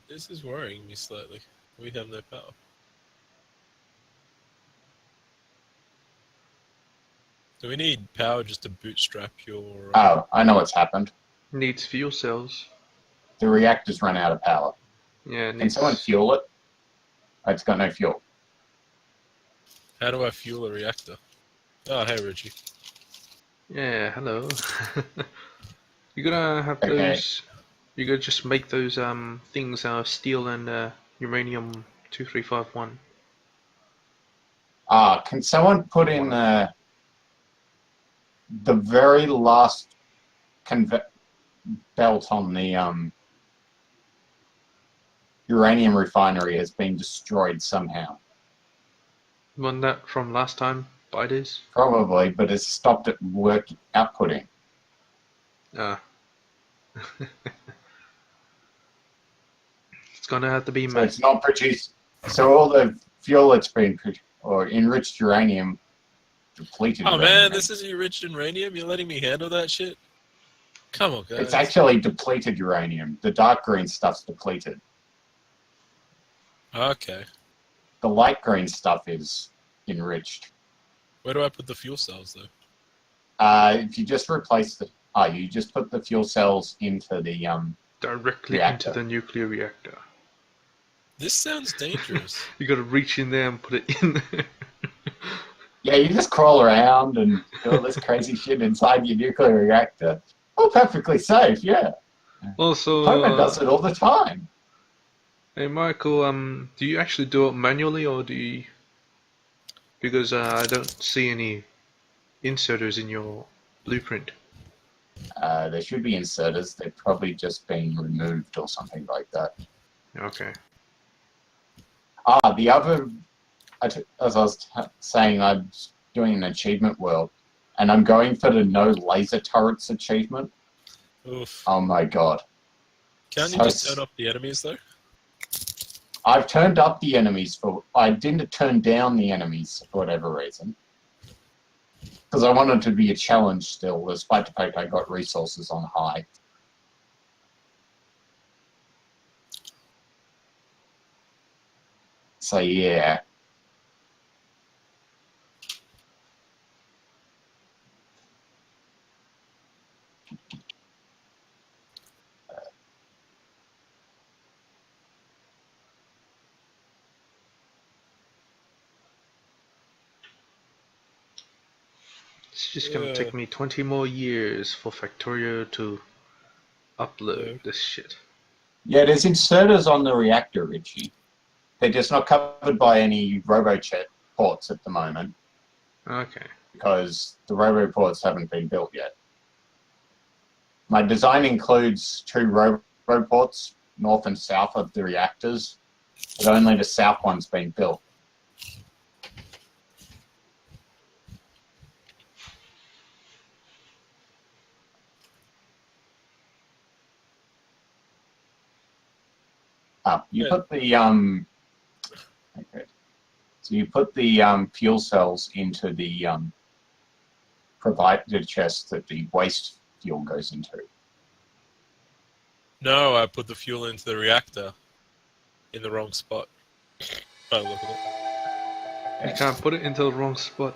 This is worrying me slightly. We have no power. Do we need power just to bootstrap your... Oh, I know what's happened. Needs fuel cells. The reactor's run out of power. Yeah, Can someone fuel it? Oh, it's got no fuel. How do I fuel a reactor? Oh, hey, Richie. Yeah, hello. You're gonna have Okay. those. You're gonna just make those things out of steel and uranium 2351. Can someone put in the very last belt on the uranium refinery has been destroyed somehow. Wasn't that from last time? Biters? Probably, but it's stopped it outputting. Ah. It's gonna have to be So it's not produced. So all the fuel that's been or enriched uranium depleted. Oh man, this is enriched uranium? You're letting me handle that shit? Come on, guys. It's actually depleted uranium. The dark green stuff's depleted. Okay. The light green stuff is enriched. Where do I put the fuel cells, though? If you just replace the... you just put the fuel cells into the directly reactor. into the nuclear reactor. This sounds dangerous. You gotta reach in there and put it in there. Yeah, you just crawl around and do all this crazy shit inside your nuclear reactor. All perfectly safe, yeah. Also, Homer does it all the time. hey Michael, do you actually do it manually or do you... Because I don't see any inserters in your blueprint. There should be inserters. They've probably just been removed or something like that. Okay. The other... As I was saying, I'm doing an achievement world, and I'm going for the no laser turrets achievement. Oof. Oh my god. Can't you just turn up the enemies, though? I've turned up the enemies I didn't turn down the enemies for whatever reason. Because I wanted to be a challenge still, despite the fact I got resources on high. So yeah. It's just gonna take me 20 more years for Factorio to upload this shit. Yeah, there's inserters on the reactor, Richie. They're just not covered by any robojet ports at the moment. Okay. Because the roboports haven't been built yet. My design includes 2 roboports, north and south of the reactors, but only the south one's been built. You put the okay. So you put the fuel cells into the provider chest that the waste fuel goes into. No, I put the fuel into the reactor in the wrong spot. Oh, look at it. You can't put it into the wrong spot.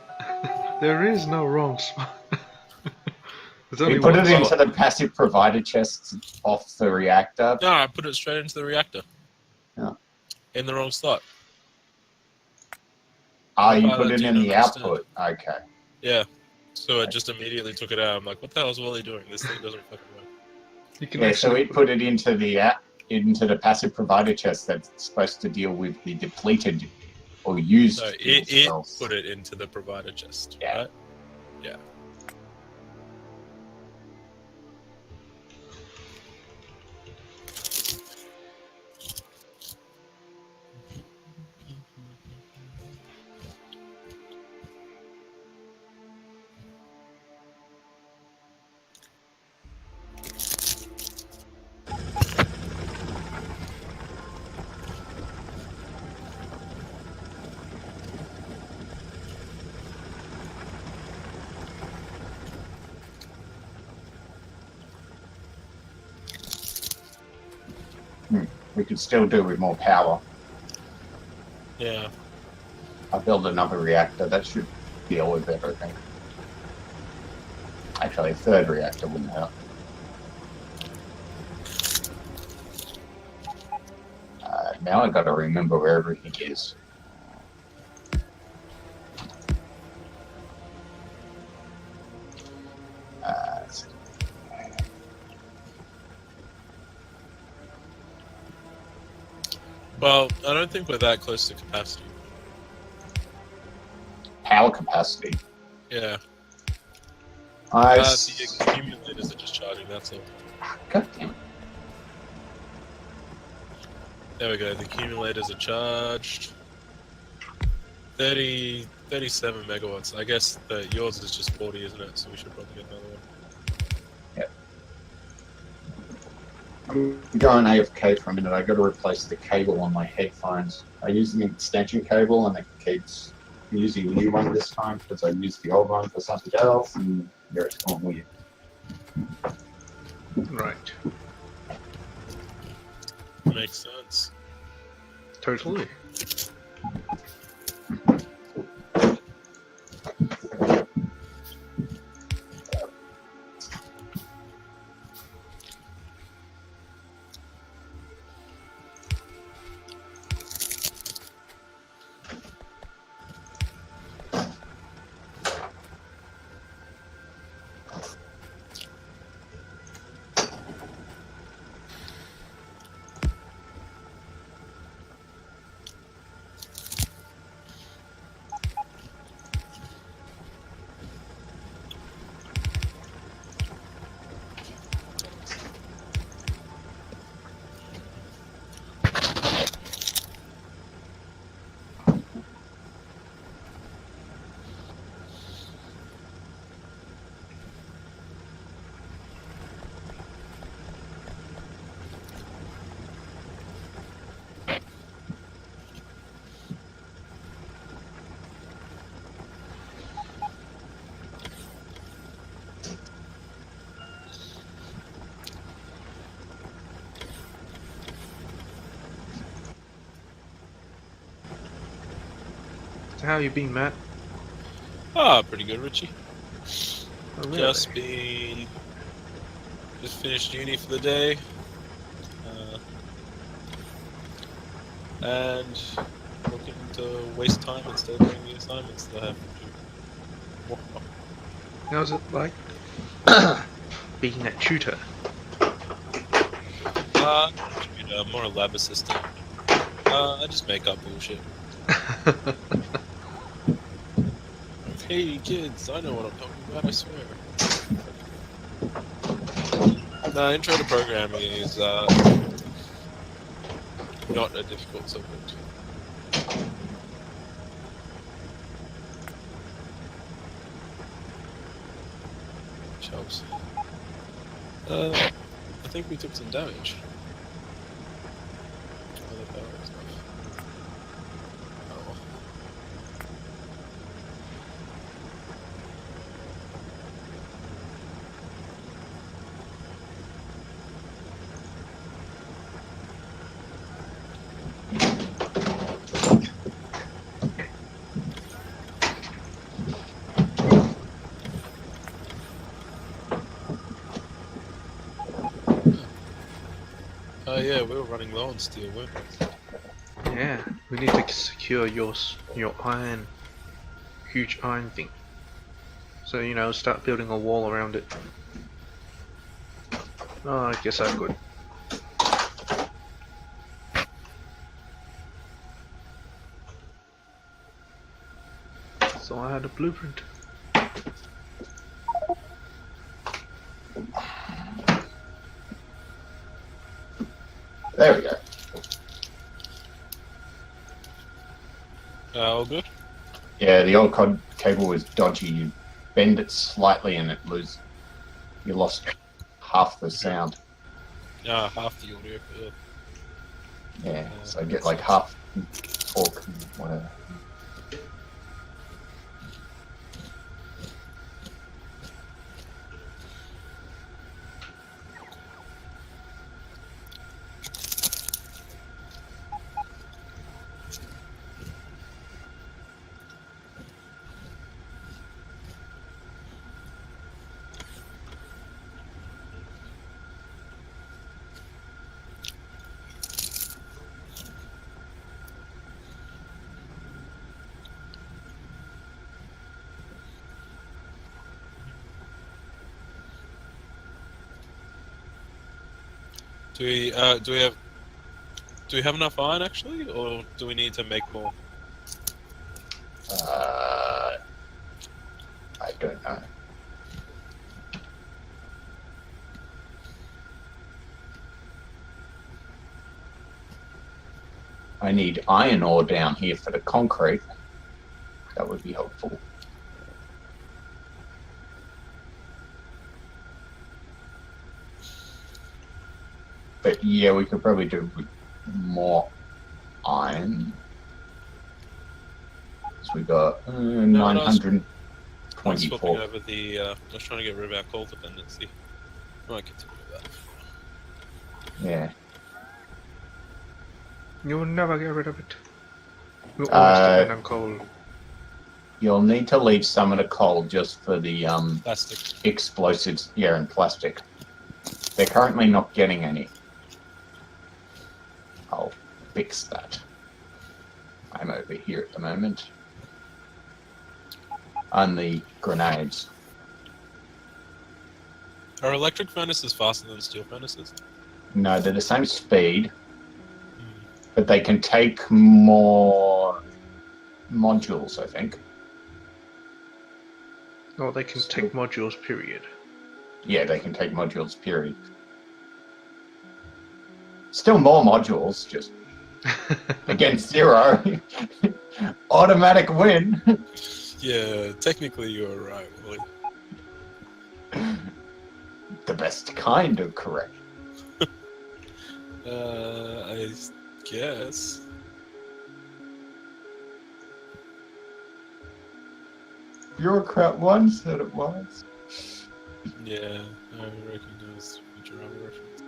There is no wrong spot. You put it into the passive provider chest off the reactor. No, I put it straight into the reactor. Yeah. In the wrong slot. You put it in the output. Okay. Yeah. So it just immediately took it out. I'm like, what the hell is Wally doing? This thing doesn't fucking work. Yeah, so it put it into the passive provider chest that's supposed to deal with the depleted or used. No, it put it into the provider chest. Yeah. Right? Yeah. we could still do with more power. Yeah. I'll build another reactor. That should deal with everything. Actually, a third reactor wouldn't hurt. Now I've got to remember where everything is. Well, I don't think we're that close to capacity. Power capacity. Yeah. I The accumulators are just charging, that's all. God damn it. There we go, the accumulators are charged. 37 megawatts. I guess that yours is just 40, isn't it? So we should probably get another one. Yep. I'm going AFK for a minute. I got to replace the cable on my headphones. I use an extension cable and it keeps using the new one this time because I used the old one for something else and there it's gone weird. Right. Makes sense. Totally. So how you been, Matt? Ah, pretty good, Richie. Oh, really? Just finished uni for the day. And looking to waste time instead of doing the assignments that I have to do. How's it like being a tutor? More a lab assistant. I just make up bullshit. Hey kids, I know what I'm talking about, I swear. No, intro to programming is not a difficult subject. Shelves. I think we took some damage. Other power and stuff. Oh well. Yeah, we were running low on steel, weren't we? Yeah, we need to secure your iron, huge iron thing. So, you know, start building a wall around it. Oh, I guess I could. So I had a blueprint. There we go. All good? Yeah, the old cable was dodgy. You bend it slightly and you lost half the sound. Half the audio. Yeah. Yeah, so I get like half talk, whatever. Do we have enough iron actually, or do we need to make more? I don't know. I need iron ore down here for the concrete. That would be helpful. But yeah, we could probably do with more iron. So we got No, I was swapping 924. over the. I was trying to get rid of our coal dependency. I might get to do that. Yeah. You'll never get rid of it. We'll always depend on coal. You'll need to leave some of the coal just for the Plastic. explosives. Yeah, and plastic. They're currently not getting any. I'll fix that. I'm over here at the moment. On the grenades. Are electric furnaces faster than steel furnaces? No, they're the same speed, but they can take more modules, I think. Oh, they can take modules, period. Yeah, they can take modules, period. Still more modules, just against 0. Automatic win. Yeah, technically you're right, Willie. The best kind of correct. I guess. Bureaucrat 1 said it was. Yeah, I recognize Futurama reference.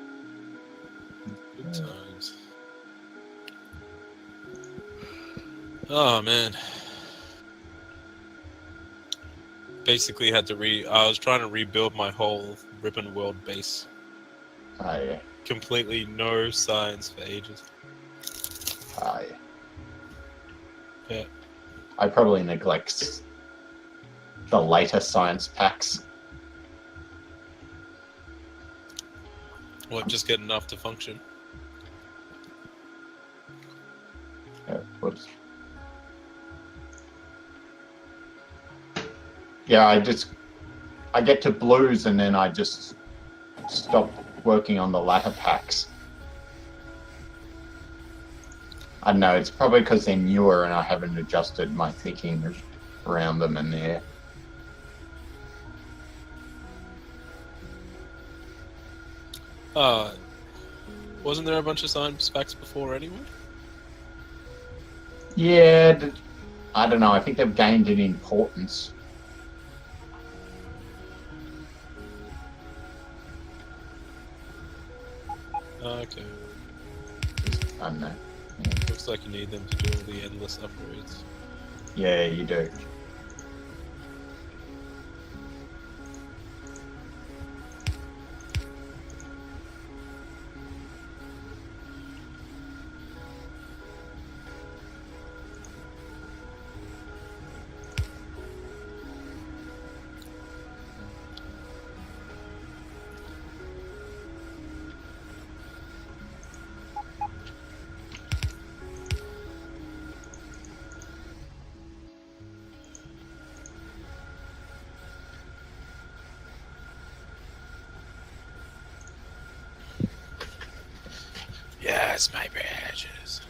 Good times. Oh man. Basically had to I was trying to rebuild my whole Ribbon World base. Aye. Completely no science for ages. Aye. Yeah. I probably neglect the later science packs. Well, just get enough to function. Whoops. Yeah, I get to blues and then I just stop working on the latter packs. I don't know, it's probably because they're newer and I haven't adjusted my thinking around them and there. Wasn't there a bunch of science packs before anyway? Yeah, I don't know, I think they've gained in importance. Okay. I don't know. Looks like you need them to do all the endless upgrades. Yeah, you do. Yes, my badges.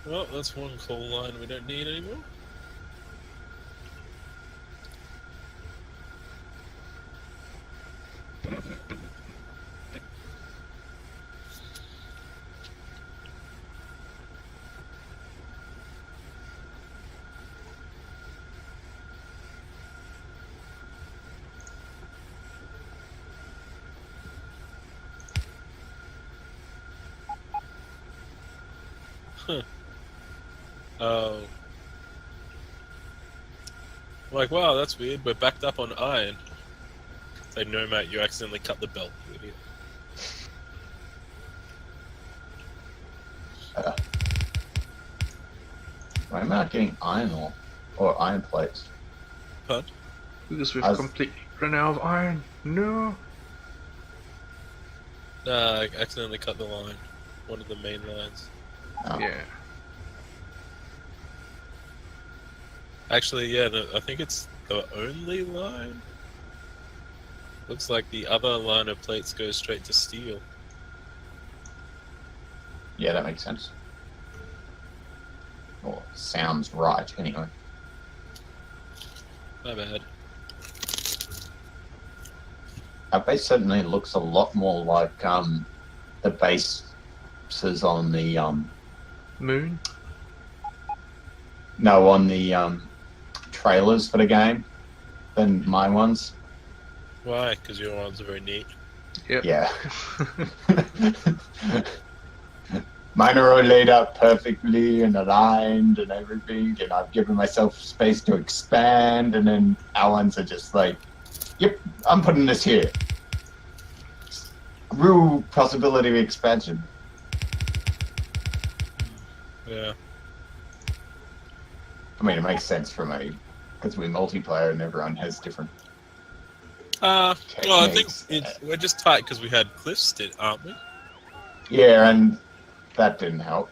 Well, that's one coal line we don't need anymore. Oh. I'm like, wow, that's weird. We're backed up on iron. It's like, no, mate, you accidentally cut the belt, you idiot. Why am I not getting iron ore? Or iron plates? Pun? Because we've I was- completely run out of iron. No. Nah, I accidentally cut the line. One of the main lines. Oh. Yeah. Actually, yeah, no, I think it's the only line. Looks like the other line of plates goes straight to steel. Yeah, that makes sense. Or sounds right, anyway. My bad. Our base certainly looks a lot more like the bases on the Moon. no, on the trailers for the game than my ones. Why? Because your ones are very neat. Yep. Yeah. Mine are all laid out perfectly and aligned and everything, and I've given myself space to expand, and then our ones are just like, yep, I'm putting this here. Real possibility of expansion. Yeah. I mean, it makes sense for me, because we're multiplayer and everyone has different Well, I think techniques. we're just tight because we had cliffs, aren't we? Yeah, and that didn't help.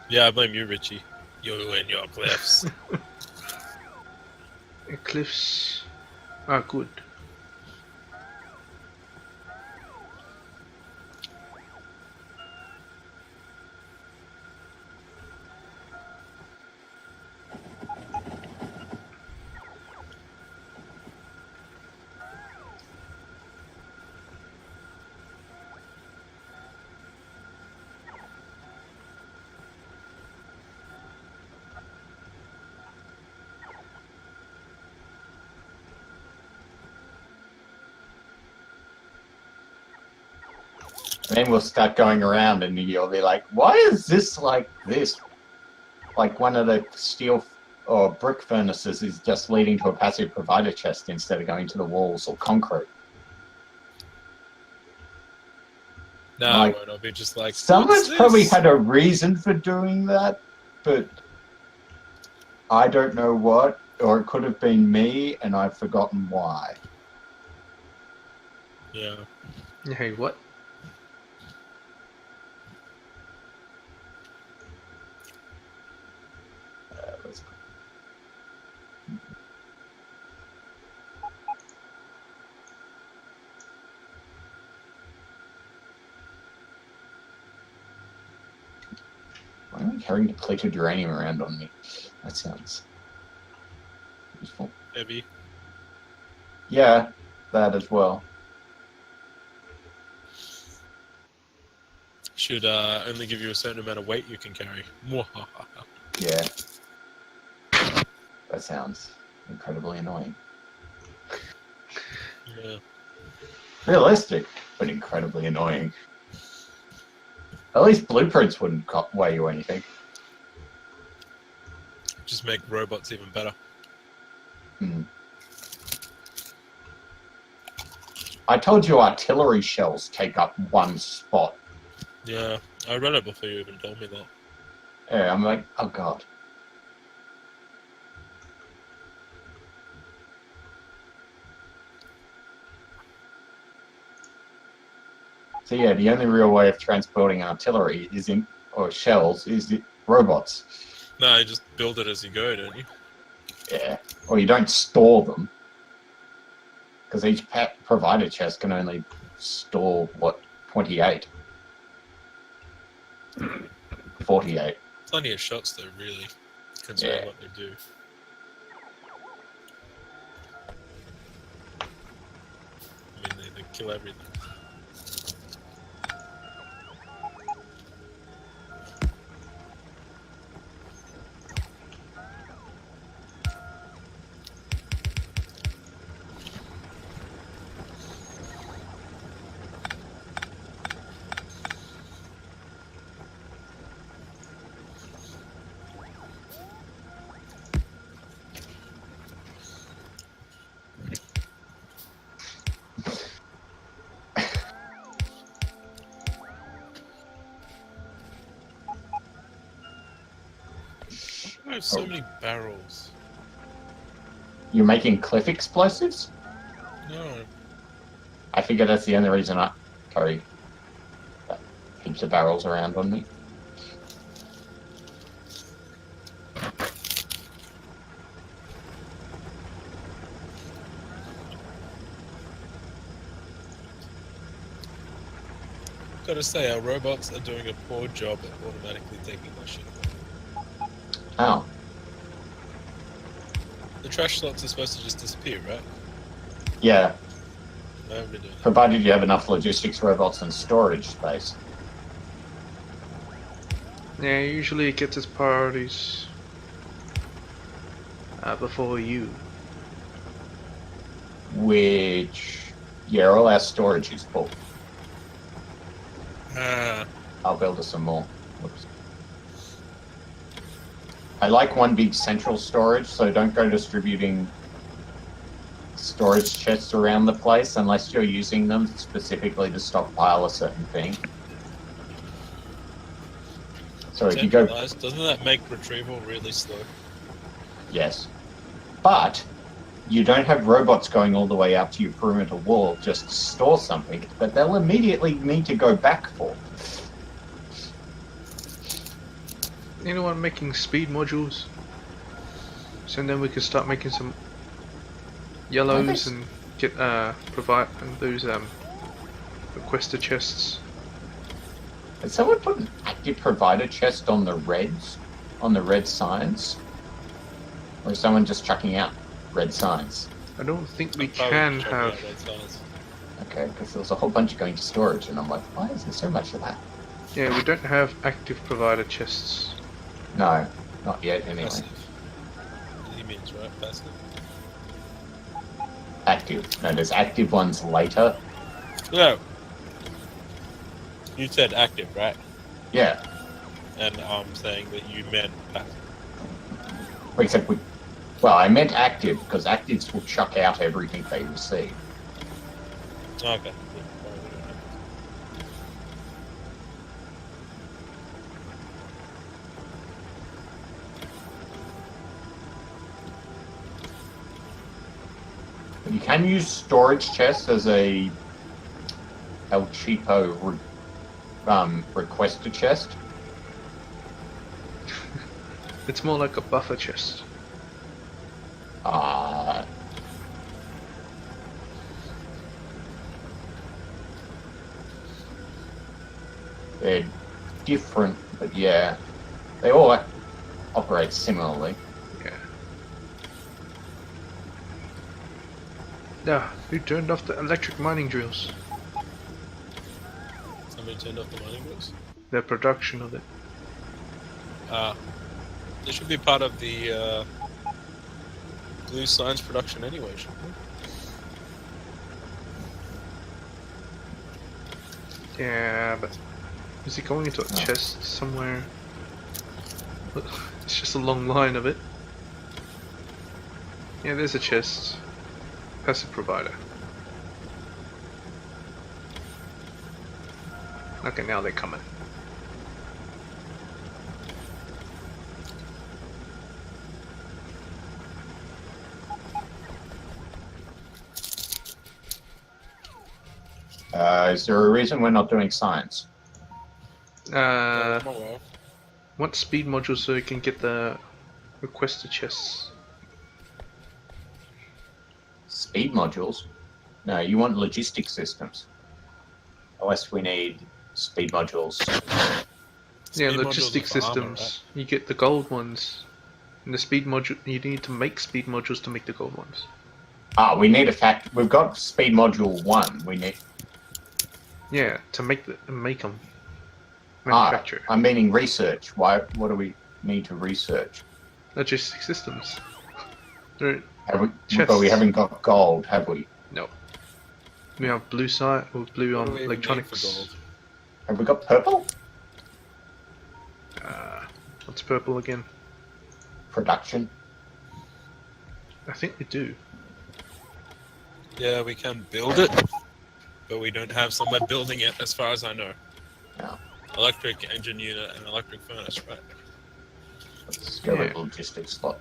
Yeah, I blame you, Richie. You and your cliffs. Cliffs are good. And then we'll start going around and you'll be like, why is this like this? Like one of the steel or brick furnaces is just leading to a passive provider chest instead of going to the walls or concrete. Nah, Like, it won't. I'll be just like, Someone's what's probably this? had a reason for doing that, but I don't know what, or it could have been me and I've forgotten why. Yeah. Hey, what? Let's- Why am I carrying depleted uranium around on me? That sounds useful. Heavy. Yeah, that as well. Should only give you a certain amount of weight you can carry. Mwahaha. Yeah. That sounds incredibly annoying. Yeah. Realistic, but incredibly annoying. At least blueprints wouldn't weigh you anything. Just make robots even better. Hmm. I told you artillery shells take up one spot. Yeah. I read it before you even told me that. Yeah, I'm like, oh god. So yeah, the only real way of transporting artillery is or shells is robots. No, you just build it as you go, don't you? Yeah. Or you don't store them. Because each provider chest can only store, what, 28? 48. Plenty of shots though, really, considering Yeah. what they do. I mean, they kill everything. I have so Oh. many barrels? You're making cliff explosives? No. I figure that's the only reason I carry heaps of barrels around on me. Gotta say, our robots are doing a poor job at automatically taking my shit away. Oh, The trash slots are supposed to just disappear, right? yeah. I haven't been doing that. Provided you have enough logistics robots and storage space. Yeah, usually it gets its priorities before you. Which, yeah, all our storage is full. Ah, I'll build us some more. Whoops. I like one big central storage, so don't go distributing storage chests around the place unless you're using them specifically to stockpile a certain thing. So if you go, centralized, doesn't that make retrieval really slow? yes, but you don't have robots going all the way out to your perimeter wall just to store something that they'll immediately need to go back for. Anyone making speed modules? So then we can start making some yellows and get provide those requester chests. Has someone put an active provider chest on the reds? On the red signs? Or is someone just chucking out red signs? I don't think we Probably can checking have. out red signs. Okay, because there was a whole bunch going to storage, and I'm like, why is there so much of that? Yeah, we don't have active provider chests. No, not yet, anyway. Passive. He means, right? Passive. Active. No, there's active ones later. No. You said active, right? Yeah, And I'm saying that you meant passive. except we... Well, I meant active, because actives will chuck out everything they receive. Okay. Yeah, well, we don't have But you can use storage chests as a El Cheapo requester chest. It's more like a buffer chest. They're different, but yeah, they all operate similarly. Yeah. Ah, who turned off the electric mining drills? Somebody turned off the mining wheels. The production of it. This should be part of the blue science production anyway, shouldn't it? Yeah, but is it going into a chest somewhere? It's just a long line of it. Yeah, there's a chest. Passive provider. Okay, now they're coming. Is there a reason we're not doing science? I'm aware. Want speed modules so you can get the requester chests. Speed modules? No, you want logistic systems. Unless we need speed modules. Yeah, Speed modules logistic are for armor, systems. You get the gold ones. And the speed module, you need to make speed modules to make the gold ones. We need a fact. We've got speed module 1. We need. Yeah, to make them. Manufacture. I'm meaning research. Why? What do we need to research? Logistic systems. They're Have we? chests. But we haven't got gold, have we? No. We have blue side or blue What do we even need electronics. for gold? Have we got purple? What's purple again? Production. I think we do. Yeah, we can build it, but we don't have someone building it, as far as I know. No. Electric engine unit and electric furnace, right? Let's go with logistics slot.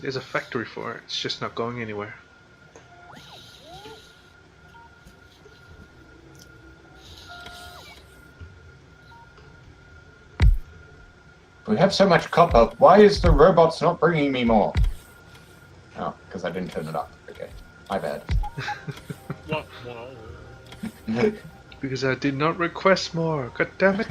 There's a factory for it. It's just not going anywhere. We have so much copper. Why is the robots not bringing me more? Oh, because I didn't turn it up. Okay, my bad. What? Because I did not request more. God damn it.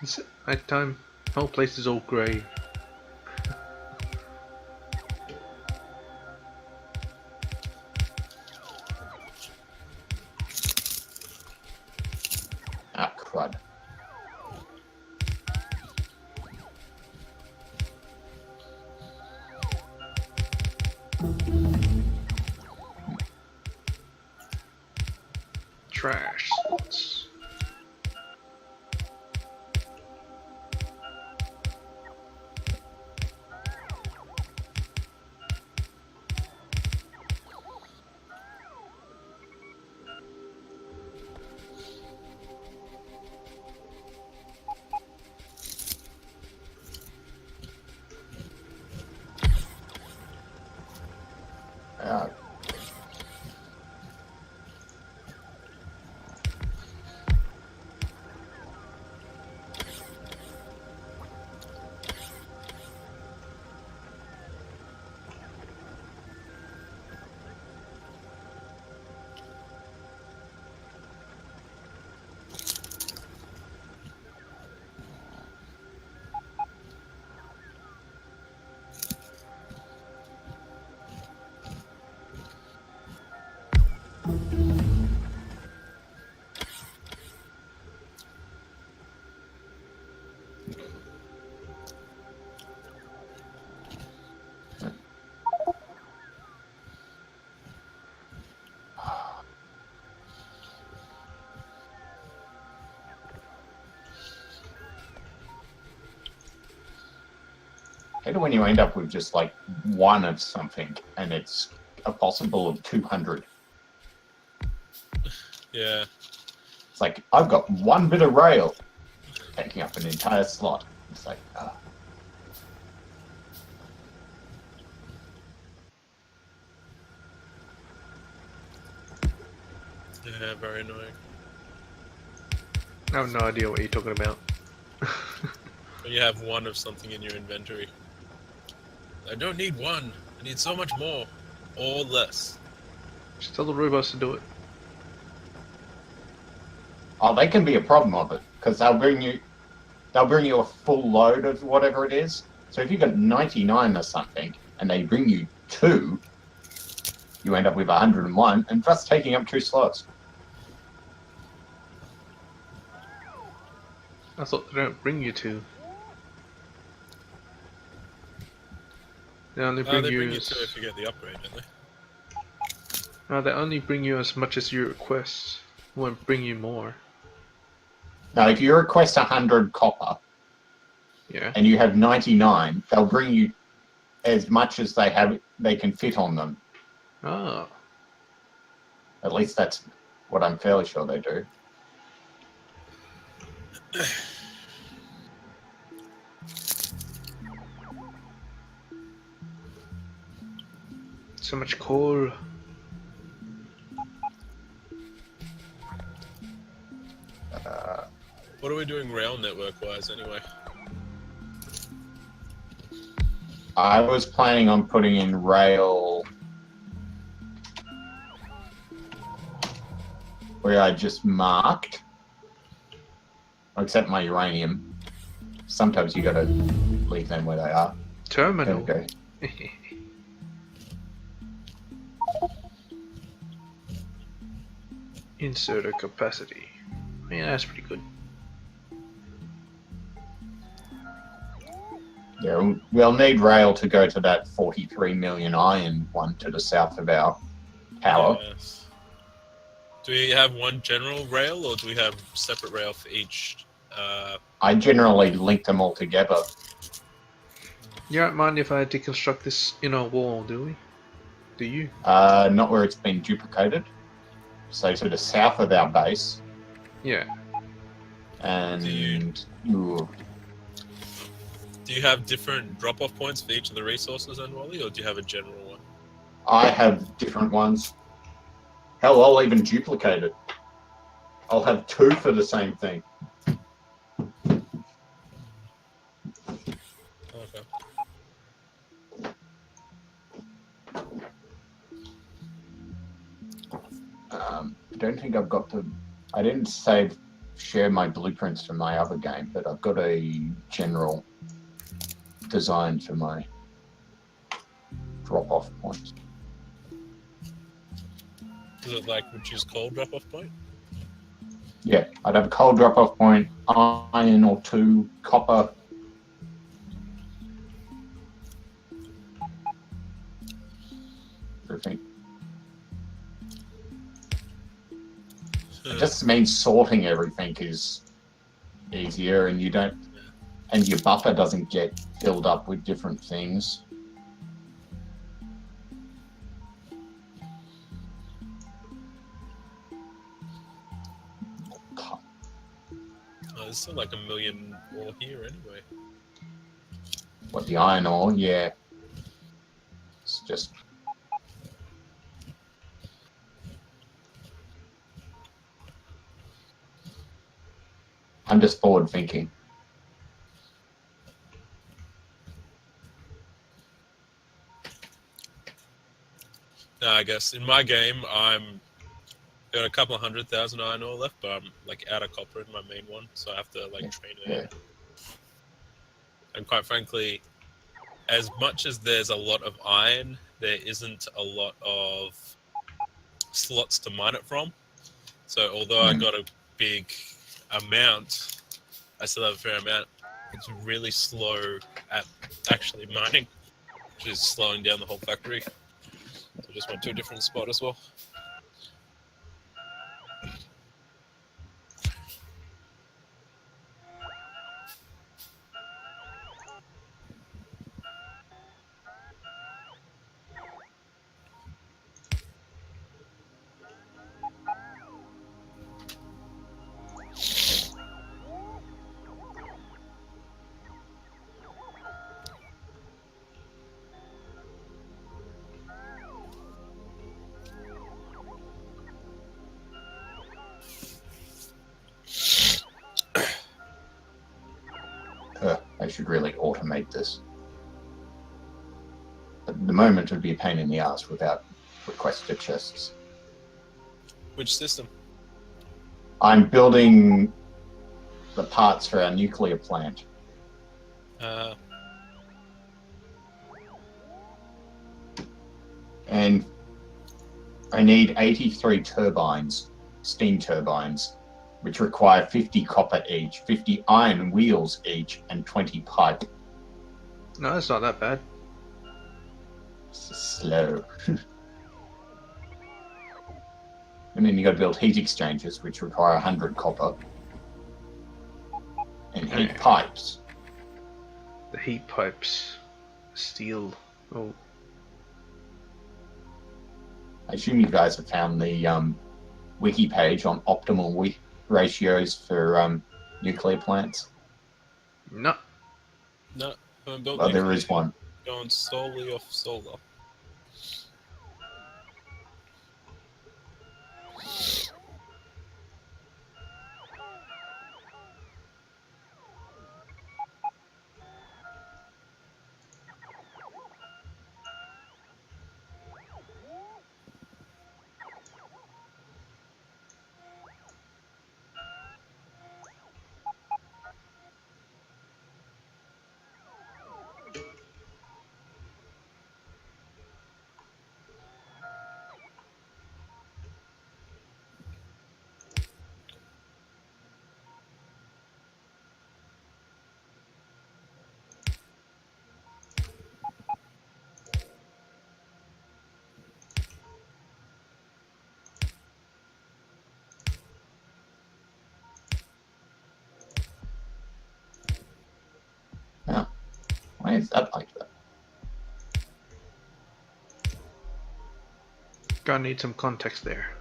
It's night time. The whole place is all grey. Ah, crud. Trash. Ah. Hate it when you end up with just like one of something and it's a possible of 200. Yeah. It's like, I've got one bit of rail taking up an entire slot. It's like, ah. Yeah, very annoying. I have no idea what you're talking about. When you have one of something in your inventory. I don't need one. I need so much more. Or less. Just tell the robots to do it. Oh, they can be a problem of it, because they'll bring you a full load of whatever it is. So if you've got 99 or something, and they bring you 2, you end up with 101, and just taking up 2 slots. I thought they don't bring you to. They only bring They you bring you as... two if you get the upgrade, don't they? No, they only bring you as much as you request. They won't bring you more. Now, if you request 100 copper, Yeah. and you have 99, they'll bring you as much as they can fit on them. Oh. At least that's what I'm fairly sure they do. So much coal. What are we doing rail network-wise, anyway? I was planning on putting in rail where I just marked, except my uranium. Sometimes you gotta leave them where they are. There Terminal. we go. Inserter capacity. Yeah, that's pretty good. Yeah, we'll need rail to go to that 43 million iron one to the south of our tower. Yes. Do we have one general rail, or do we have separate rail for each? I generally link them all together. You don't mind if I deconstruct this inner wall, do we? Do you? Not where it's been duplicated. So to the south of our base, Yeah. and ooh, Do you have different drop-off points for each of the resources, then, Wally, or do you have a general one? I have different ones. Hell, I'll even duplicate it. I'll have two for the same thing. Okay. I don't think I've got the. I didn't share my blueprints from my other game, but I've got a general design for my drop-off points. Is it like which is called drop-off point? Yeah, I'd have a coal drop-off point, iron or two, copper. Everything. It just means sorting everything is easier, and you don't, and your buffer doesn't get filled up with different things. Oh, there's still like a million more here anyway. What, the iron ore? Yeah. It's just. I'm just forward thinking. No, I guess in my game I'm got a couple of 100,000 iron ore left, but I'm like out of copper in my main one, so I have to like train it in. And quite frankly, as much as there's a lot of iron, there isn't a lot of slots to mine it from. So although I got a big amount, I still have a fair amount. It's really slow at actually mining, which is slowing down the whole factory. So I just went to a different spot as well. I should really automate this. At the moment, it would be a pain in the ass without requested chests. Which system? I'm building the parts for our nuclear plant. And I need 83 turbines, steam turbines, which require 50 copper each, 50 iron wheels each, and 20 pipe. No, that's not that bad. It's slow. And then you got to build heat exchangers, which require 100 copper, and heat pipes. The heat pipes. Steel. Oh. I assume you guys have found the wiki page on optimal ratios for nuclear plants. No. No, I haven't built Well, there anything. is one. Going solely off solar. Why is that like that? Gonna need some context there.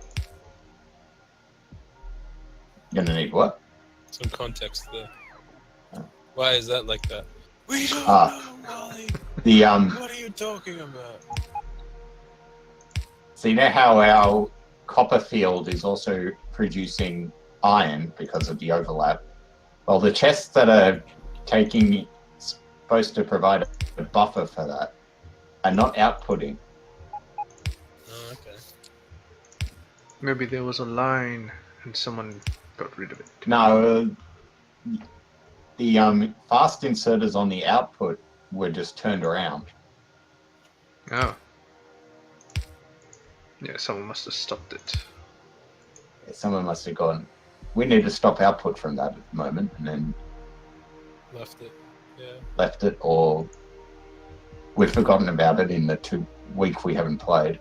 You're gonna need what? Some context there. Oh. Why is that like that? We don't Ah. know, Wally. The What are you talking about? So you know how our copper field is also producing iron because of the overlap? Well, the chests that are supposed to provide a buffer for that are not outputting. Oh, okay. Maybe there was a line and someone got rid of it. No, the fast inserters on the output were just turned around. Oh. Yeah, someone must have stopped it. Someone must have gone, we need to stop output from that at the moment, and then Left it. Yeah. left it, or we've forgotten about it in the 2 week we haven't played.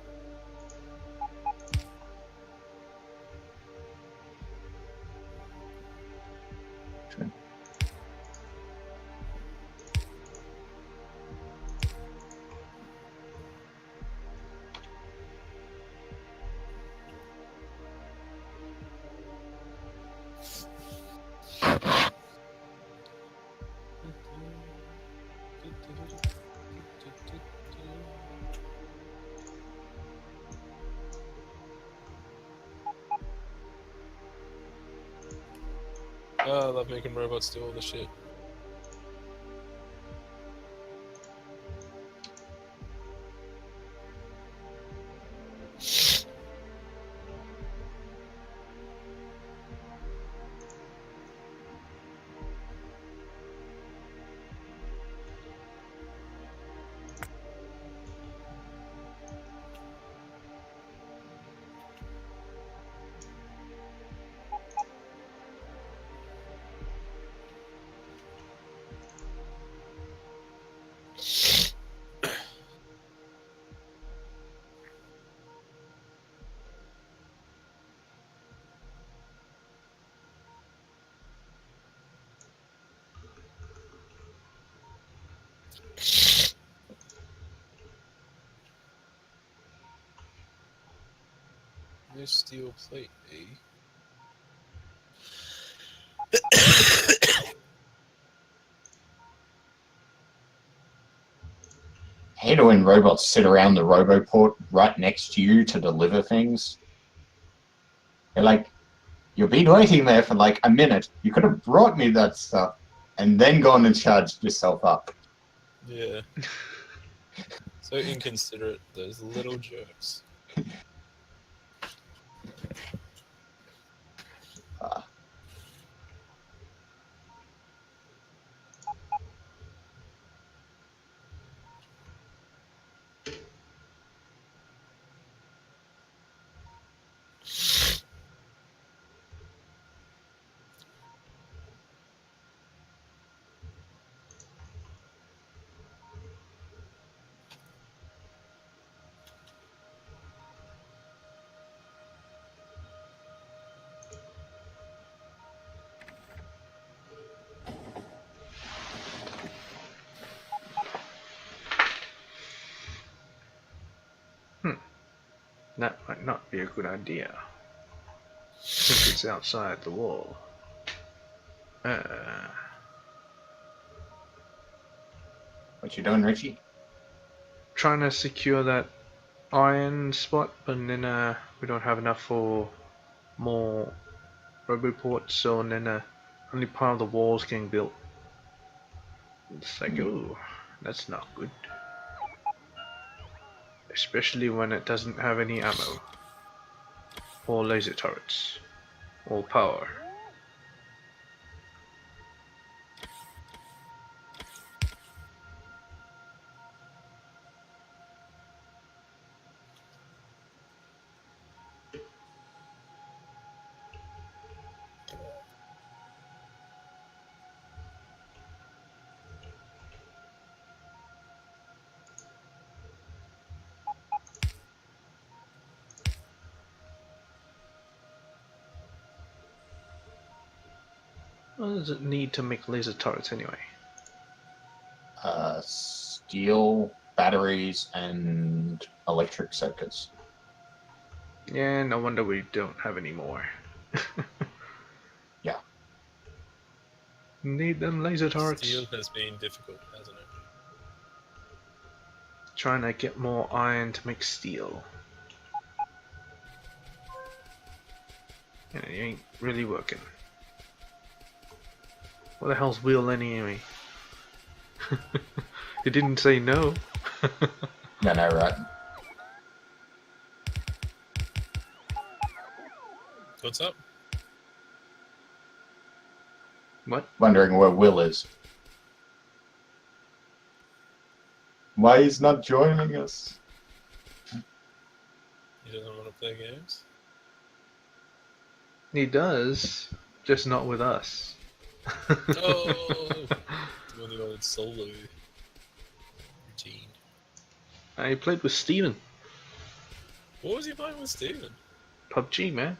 Oh, I love making robots do all the shit. New steel plate, eh? I hate it when robots sit around the roboport right next to you to deliver things. They're like, you've been waiting there for like a minute. You could have brought me that stuff and then gone and charged yourself up. Yeah. So inconsiderate, those little jerks. That might not be a good idea. Since it's outside the wall. What you doing, Richie? Trying to secure that iron spot, but then we don't have enough for more roboports, so then only part of the wall's getting built. It's like, ooh, that's not good. Especially when it doesn't have any ammo. Or laser turrets. Or power. What does it need to make laser turrets anyway? steel, batteries, and electric circuits. Yeah, no wonder we don't have any more. Yeah. Need them laser turrets. Steel has been difficult, hasn't it? Trying to get more iron to make steel. Yeah, it ain't really working. What the hell's Will anyway? It didn't say no. No, right? What's up? What? Wondering where Will is. Why he's not joining us? He doesn't want to play games? He does, just not with us. Oh! With the old solo routine. I played with Steven. What was he playing with Steven? PUBG, man.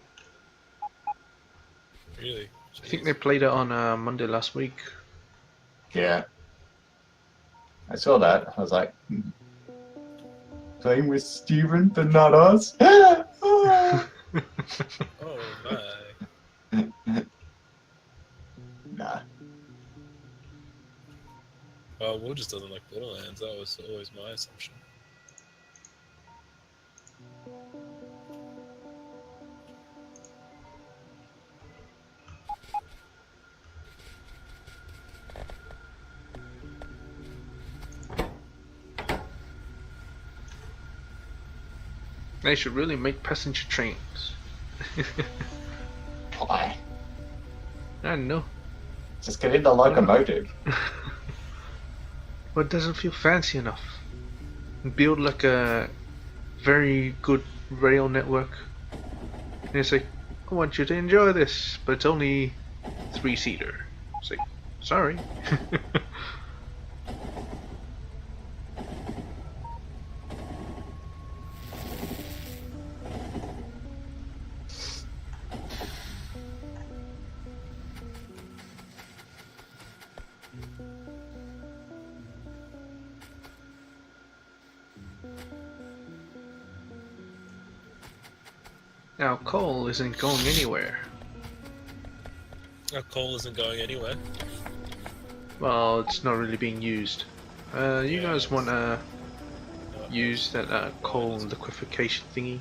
Really? I think they played it on Monday last week. Yeah. I saw that. I was like, playing with Steven, but not us? Oh my. Nah. Well, Will just doesn't like Borderlands. That was always my assumption. They should really make passenger trains. Why? I don't know. Just get in the locomotive. But it doesn't feel fancy enough. Build like a very good rail network. And it's like, I want you to enjoy this, but it's only 3-seater. It's like, sorry. Now coal isn't going anywhere. Our coal isn't going anywhere. Well, it's not really being used. You Yeah, guys want to No. use that coal liquefaction thingy?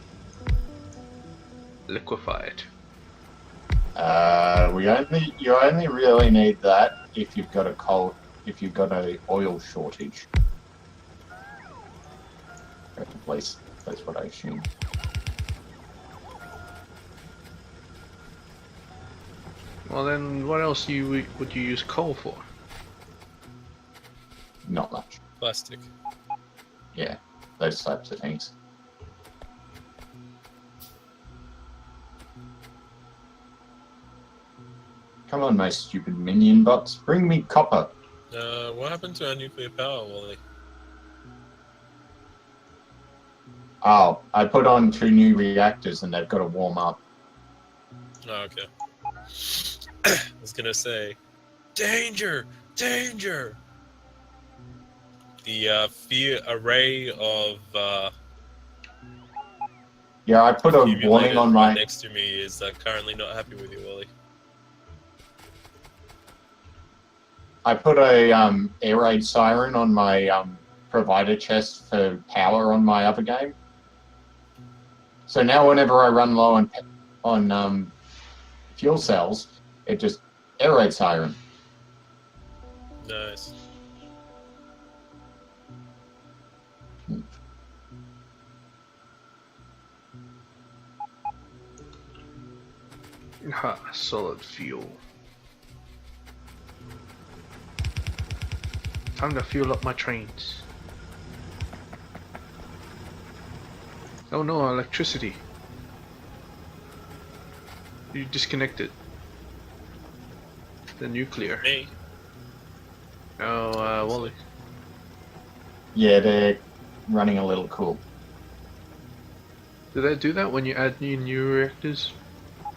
Liquefy it. You only really need that if you've got a oil shortage. At least that's what I assume. Well then, what else would you use coal for? Not much. Plastic. Yeah, those types of things. Come on, my stupid minion bots. Bring me copper. What happened to our nuclear power, Wally? Oh, I put on 2 new reactors and they've got to warm up. Oh, okay. I was gonna say, danger! Danger! The fear array of Yeah, I put a accumulators warning on right my... next to me is currently not happy with you, Wally. I put a air raid siren on my provider chest for power on my other game. So now whenever I run low on fuel cells, it just air raid siren. Nice. Ha, solid fuel. Time to fuel up my trains. Oh no, electricity. You disconnected. The nuclear. Me? Oh, Wally. Yeah, they're running a little cool. Did they do that when you add new reactors?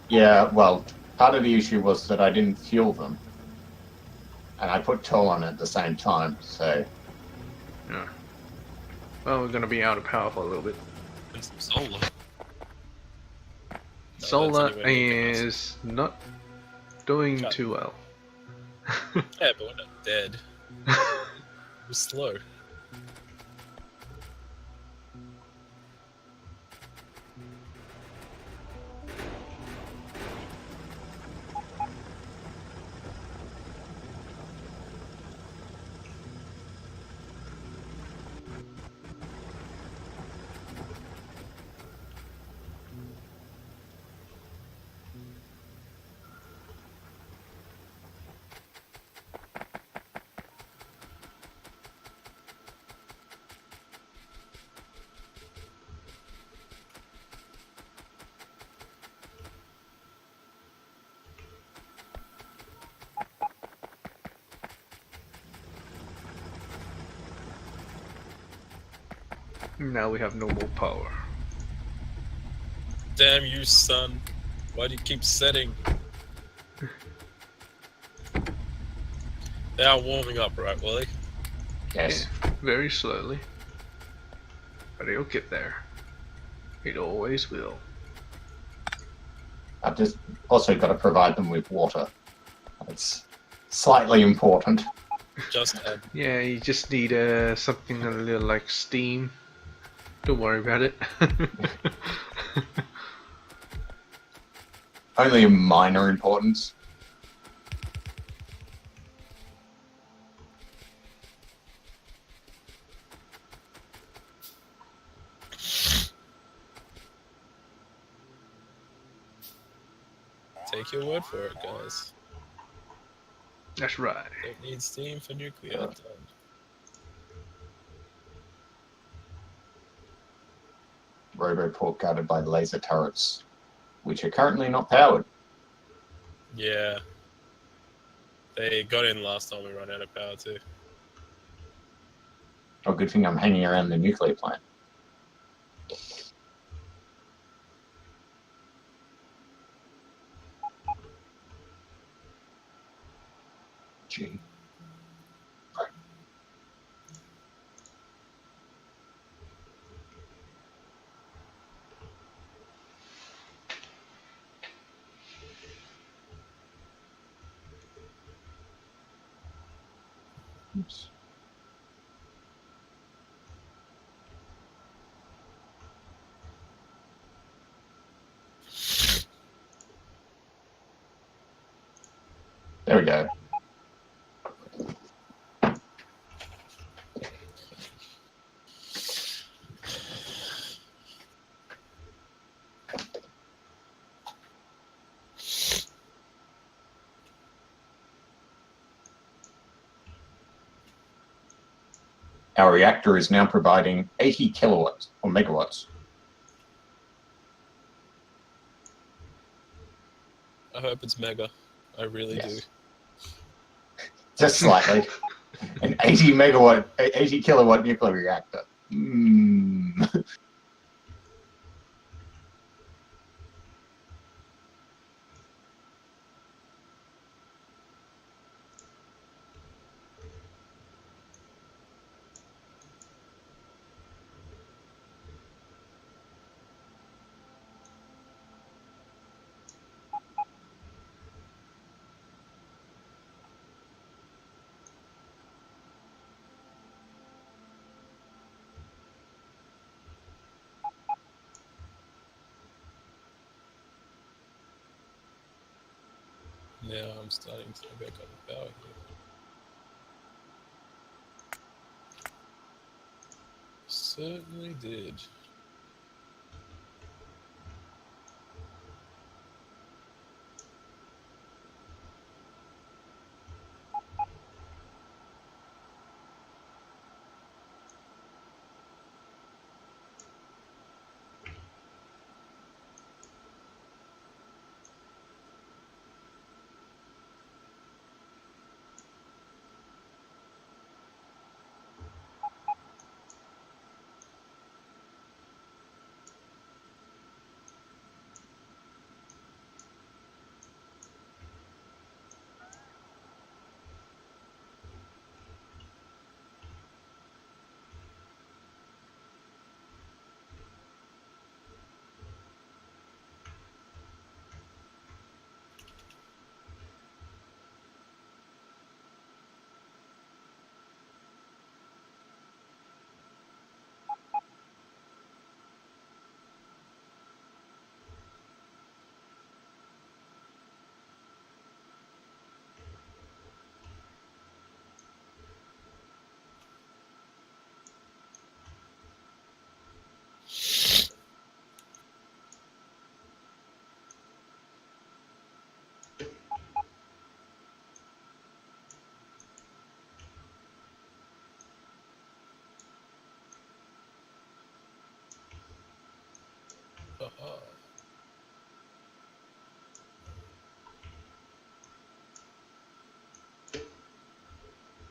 Yeah, well, part of the issue was that I didn't fuel them. And I put toll on it at the same time, so... Yeah. Well, we're gonna be out of power for a little bit. And some solar. No, that's Solar anywhere near capacity. is not doing Cut. too well. Yeah, but we're not dead. We're slow. Now we have no more power. Damn you, son. Why do you keep setting? They are warming up, right, Wally? Yes. Yeah, very slowly. But it'll get there. It always will. I've just also got to provide them with water. It's slightly important. Just add. Yeah, you just need something a little like steam. Don't worry about it. Only a minor importance. Take your word for it, guys. That's right. Don't need steam for nuclear. Done. Roboport guarded by laser turrets, which are currently not powered. Yeah. They got in last time we ran out of power too. Oh, good thing I'm hanging around the nuclear plant. Gee. Oops. There we go. Our reactor is now providing 80 kilowatts or megawatts. I hope it's mega. I really do. Just slightly. An 80 megawatt, 80 kilowatt nuclear reactor. Now I'm starting to back up the power here. Certainly did.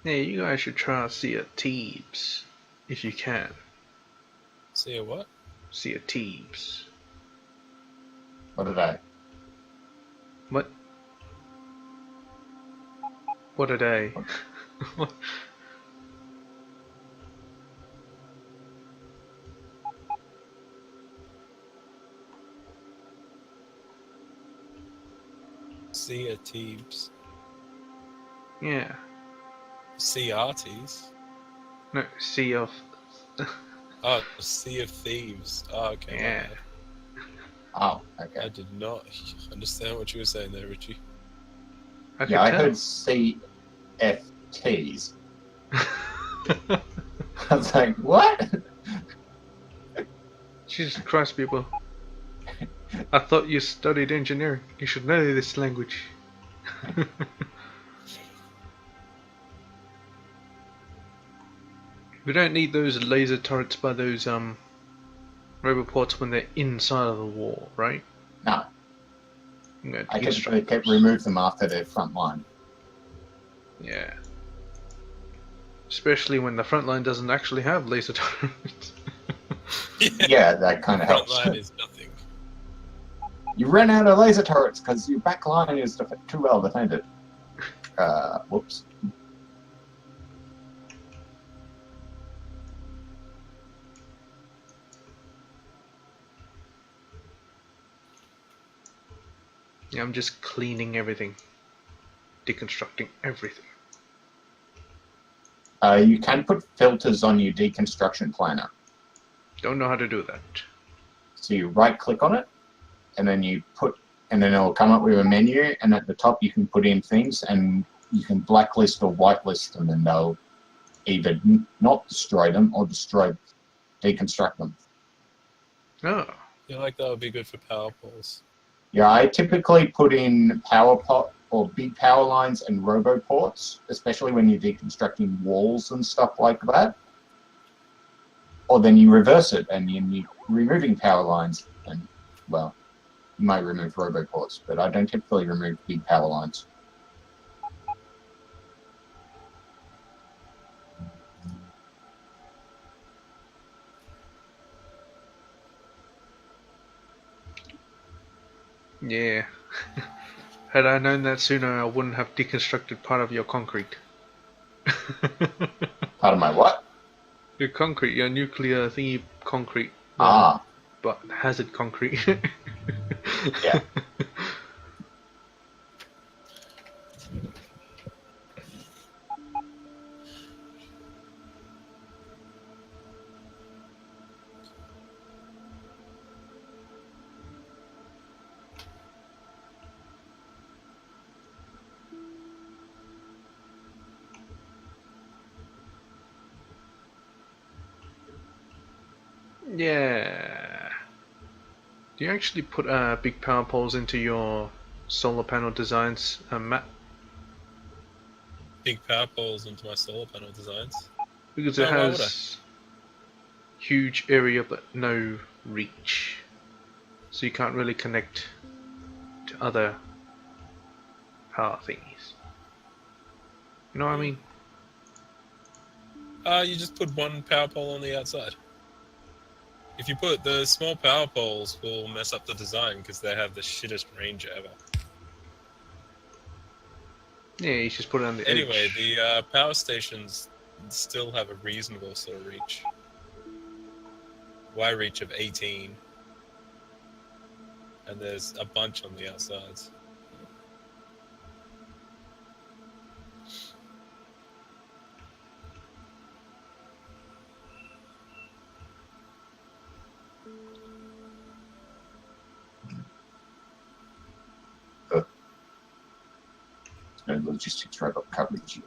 Yeah, you guys should try out Sea of Thebes if you can. See what? Sea of Thebes. What are they? What? What a day. Sea of Thebes. Yeah. Sea Arties. No, Sea of. Oh, Sea of Thieves. Oh, okay, my Yeah. bad. Oh, I okay. did not understand what you were saying there, Richie. I Yeah, I could heard CFTs. tell. I was like, what? Jesus Christ, people. I thought you studied engineering. You should know this language. We don't need those laser turrets by those roboports when they're inside of the wall, right? No, Yeah, I typically deconstruct. remove them after their front line. Yeah. Especially when the front line doesn't actually have laser turrets. Yeah, that kind of Front helps. line is nothing. You ran out of laser turrets because your back line is too well defended. Whoops. Yeah, I'm just cleaning everything. Deconstructing everything. You can put filters on your deconstruction planner. Don't know how to do that. So you right click on it, and then and then it'll come up with a menu, and at the top you can put in things, and you can blacklist or whitelist them, and they'll either not destroy them or deconstruct them. Oh. Yeah, like that would be good for power poles. Yeah, I typically put in power pot or big power lines and roboports, especially when you're deconstructing walls and stuff like that. Or then you reverse it and you're removing power lines, and well, you might remove roboports, but I don't typically remove big power lines. Yeah. Had I known that sooner, I wouldn't have deconstructed part of your concrete. Part of my what? Your concrete, your nuclear thingy concrete. Ah, But hazard concrete. yeah. Yeah. Do you actually put big power poles into your solar panel designs, Matt? Big power poles into my solar panel designs. Because it No, why would I? has huge area but no reach. So you can't really connect to other power thingies. You know what I mean? You just put one power pole on the outside. If you put the small power poles, will mess up the design because they have the shittest range ever. Yeah, you just put it on the Anyway, edge. the power stations still have a reasonable sort of reach. Y reach of 18. And there's a bunch on the outsides. No logistics robot coverage.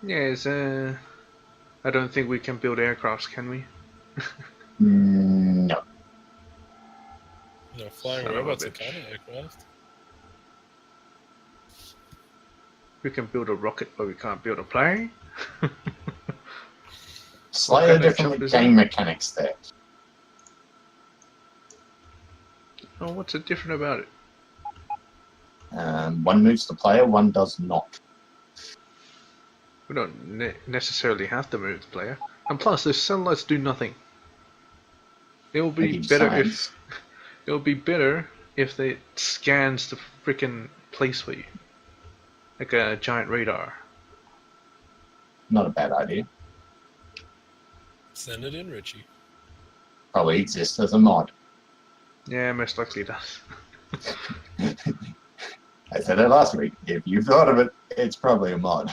Yes, I don't think we can build aircrafts, can we? No. No, flying Son of a robots are bitch. kind of aircraft. We can build a rocket, but we can't build a plane. Slightly kind of different job is game that? mechanics there. Oh, what's so different about it? One moves the player, one does not. We don't necessarily have to move the player. And plus, those satellites do nothing. It will They be give better signs. if they scans the freaking place for you, like a giant radar. Not a bad idea. Send it in, Richie. Probably exists as a mod. Yeah, most likely it does. I said it last week. If you thought of it, it's probably a mod.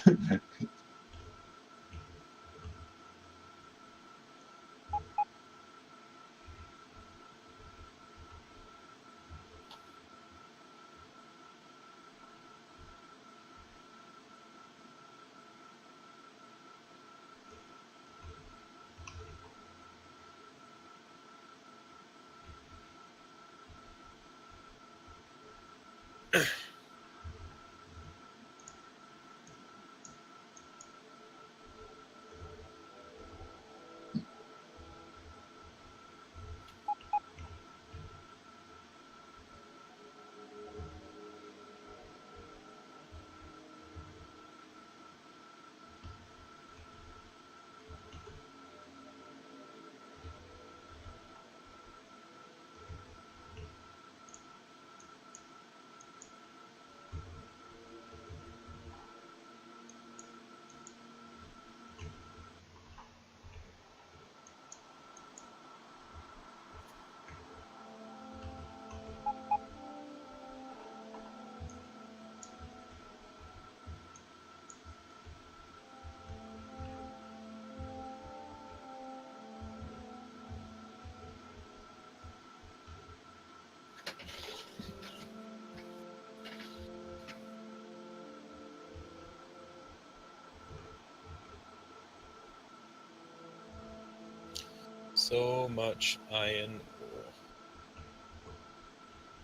So much iron ore.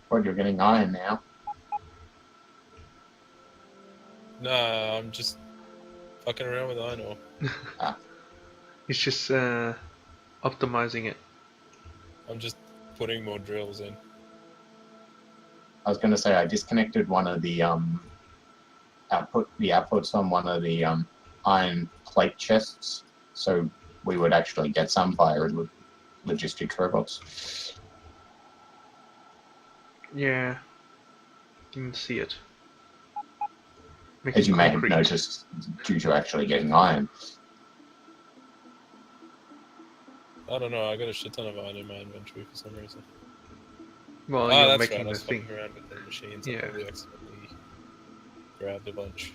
Well, you're getting iron now. Nah, I'm just fucking around with iron ore. It's just optimizing it. I'm just putting more drills in. I was going to say I disconnected one of the outputs on one of the iron plate chests, so we would actually get some via logistics robots. Yeah, you can see it. As you may have Concrete. noticed, due to actually getting iron. I don't know, I got a shit ton of iron in my inventory for some reason. Well, Ah, you're that's right, making I the was thing. fucking around with the machines. I Yeah. probably accidentally grabbed a bunch.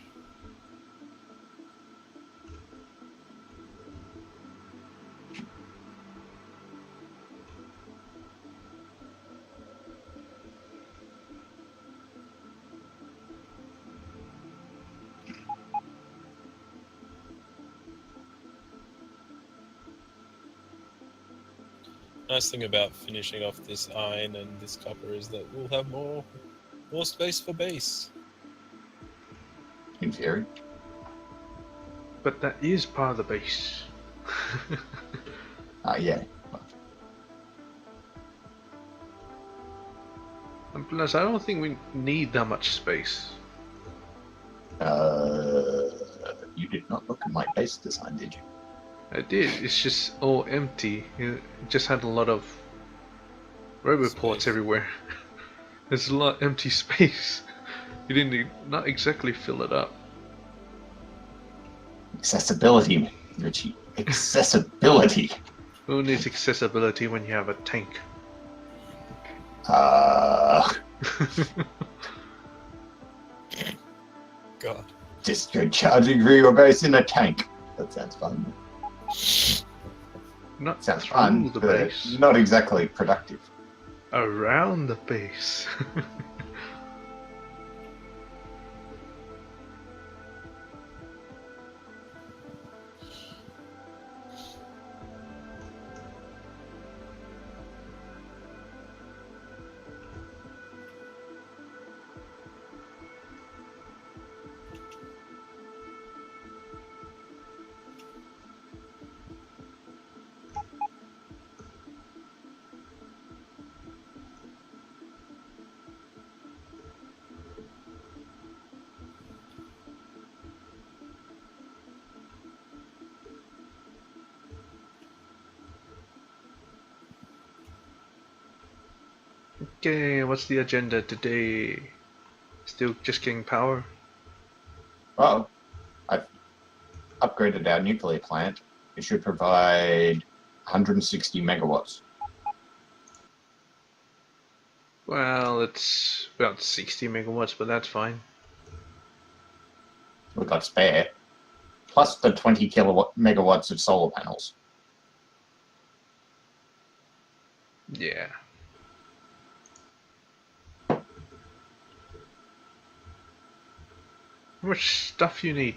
Nice thing about finishing off this iron and this copper is that we'll have more space for base. In theory. But that is part of the base. Yeah. And plus, I don't think we need that much space. You did not look at my base design, did you? I did. It's just all empty. It just had a lot of roboports Space. everywhere. There's a lot of empty space. You didn't not exactly fill it up. Accessibility, Richie. Accessibility. Who needs accessibility when you have a tank? God. Just go charging through your base in a tank. That sounds fun. Not Sounds through fun, the but base. not exactly productive. Around the base. Okay, what's the agenda today? Still just getting power? Well, I've upgraded our nuclear plant. It should provide 160 megawatts. Well, it's about 60 megawatts, but that's fine. We've got spare. Plus the 20 megawatts of solar panels. Yeah. How much stuff you need?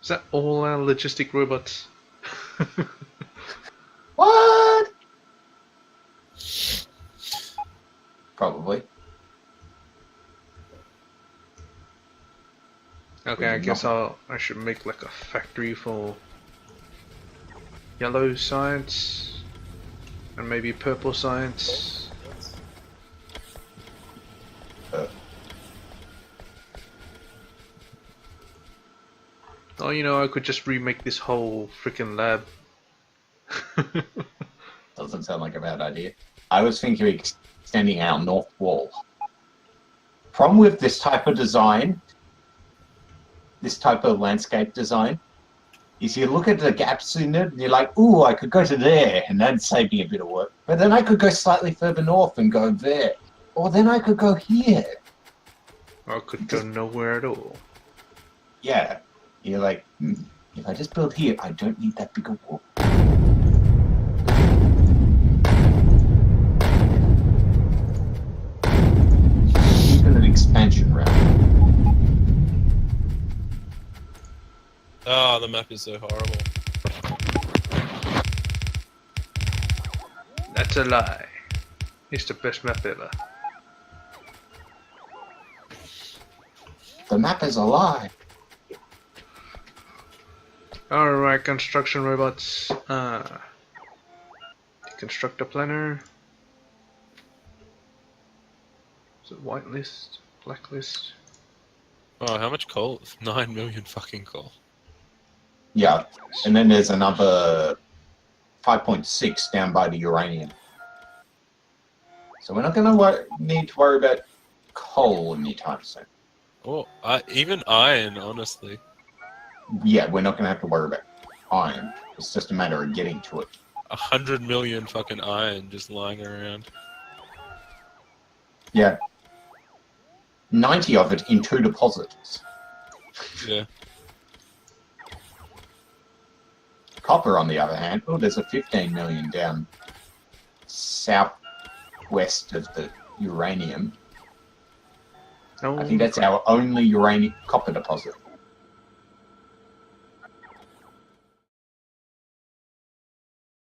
Is that all our logistic robots? What? Probably. Okay, I guess I should make like a factory for yellow science and maybe purple science. Oh, you know, I could just remake this whole freaking lab. Doesn't sound like a bad idea. I was thinking of extending our north wall. Problem with this type of design, this type of landscape design, is you look at the gaps in it and you're like, ooh, I could go to there and that'd save me a bit of work. But then I could go slightly further north and go there. Or then I could go here. I could go nowhere at all. Yeah. You're like, if I just build here, I don't need that bigger wall. Even an expansion route. Oh, the map is so horrible. That's a lie. It's the best map ever. The map is a lie. Alright, construction robots. Construct a planner. Is it whitelist? Blacklist? Oh, how much coal? 9 million fucking coal. Yeah, and then there's another 5.6 down by the uranium. So we're not going to need to worry about coal anytime soon. Oh, even iron, honestly. Yeah, we're not going to have to worry about iron. It's just a matter of getting to it. 100 million fucking iron just lying around. Yeah. 90 of it in 2 deposits. Yeah. Copper, on the other hand, oh, there's a 15 million down southwest of the uranium. Oh, I think that's our only uranium copper deposit.